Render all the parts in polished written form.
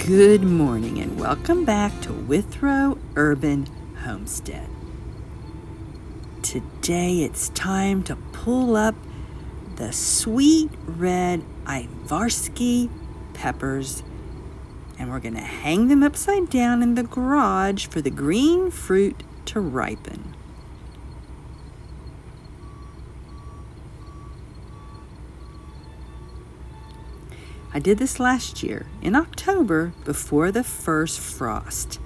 Good morning and welcome back to Withrow Urban Homestead. Today it's time to pull up the sweet red Ivarsky peppers, and we're going to hang them upside down in the garage for the green fruit to ripen. I did this last year in October before the first frost.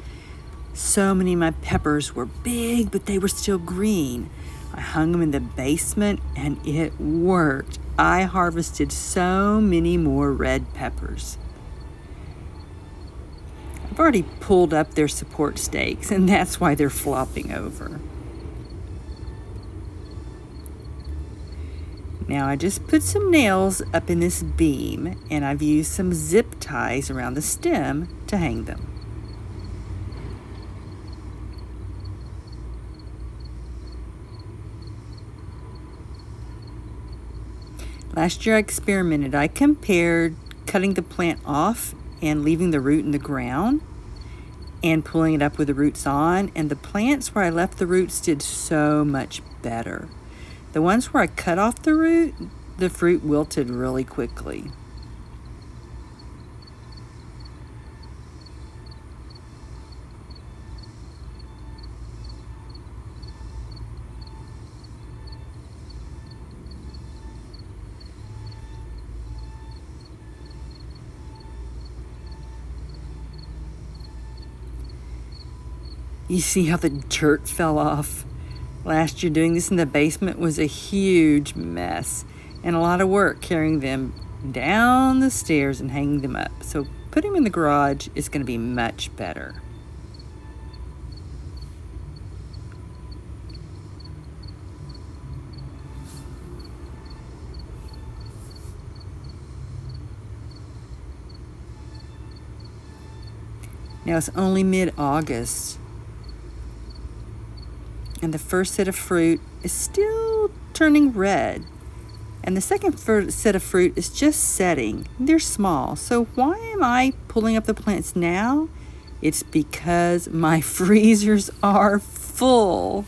So many of my peppers were big, but they were still green. I hung them in the basement and it worked. I harvested so many more red peppers. I've already pulled up their support stakes, and that's why they're flopping over. Now I just put some nails up in this beam, and I've used some zip ties around the stem to hang them. Last year I experimented. I compared cutting the plant off and leaving the root in the ground and pulling it up with the roots on, and the plants where I left the roots did so much better. The ones where I cut off the root, the fruit wilted really quickly. You see how the dirt fell off? Last year doing this in the basement was a huge mess and a lot of work carrying them down the stairs and hanging them up. So putting them in the garage is going to be much better. Now it's only mid-August, and the first set of fruit is still turning red, and the second set of fruit is just setting. They're small, so why am I pulling up the plants now? It's because my freezers are full.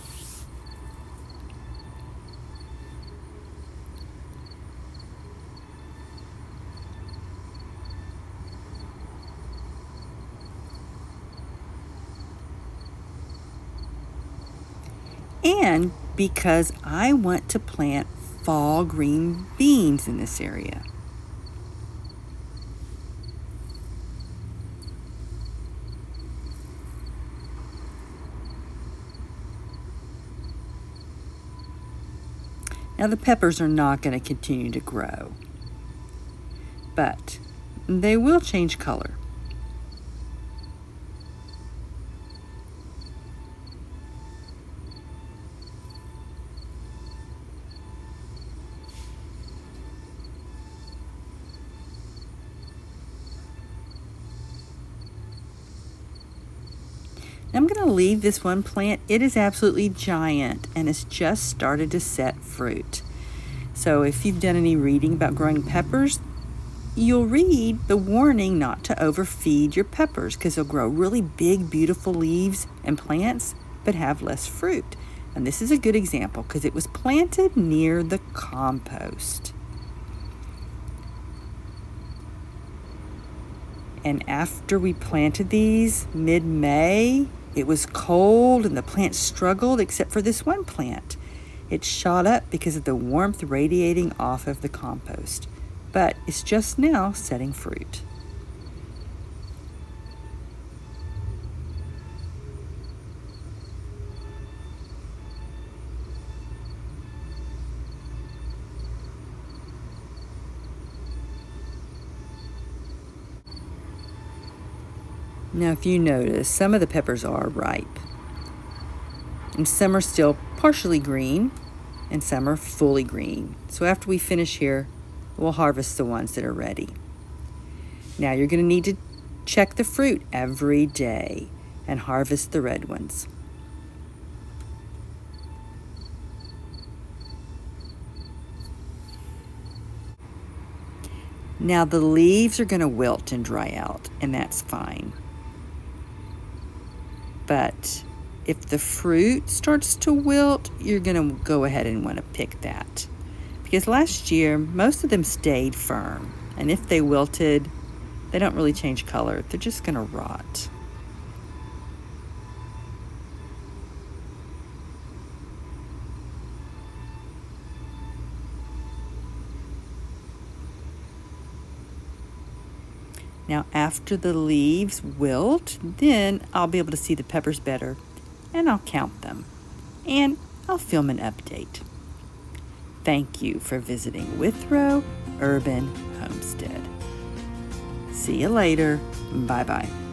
And because I want to plant fall green beans in this area. Now the peppers are not going to continue to grow, but they will change color. I'm going to leave this one plant. It is absolutely giant and it's just started to set fruit. So if you've done any reading about growing peppers, you'll read the warning not to overfeed your peppers because they'll grow really big, beautiful leaves and plants but have less fruit. And this is a good example because it was planted near the compost. And after we planted these mid-May, it was cold and the plants struggled except for this one plant. It shot up because of the warmth radiating off of the compost, but it's just now setting fruit. Now, if you notice, some of the peppers are ripe, and some are still partially green, and some are fully green. So after we finish here, we'll harvest the ones that are ready. Now, you're going to need to check the fruit every day and harvest the red ones. Now the leaves are going to wilt and dry out, and that's fine. But if the fruit starts to wilt, you're going to go ahead and want to pick that. Because last year, most of them stayed firm. And if they wilted, they don't really change color. They're just going to rot. Now after the leaves wilt, then I'll be able to see the peppers better, and I'll count them, and I'll film an update. Thank you for visiting Withrow Urban Homestead. See you later. Bye-bye.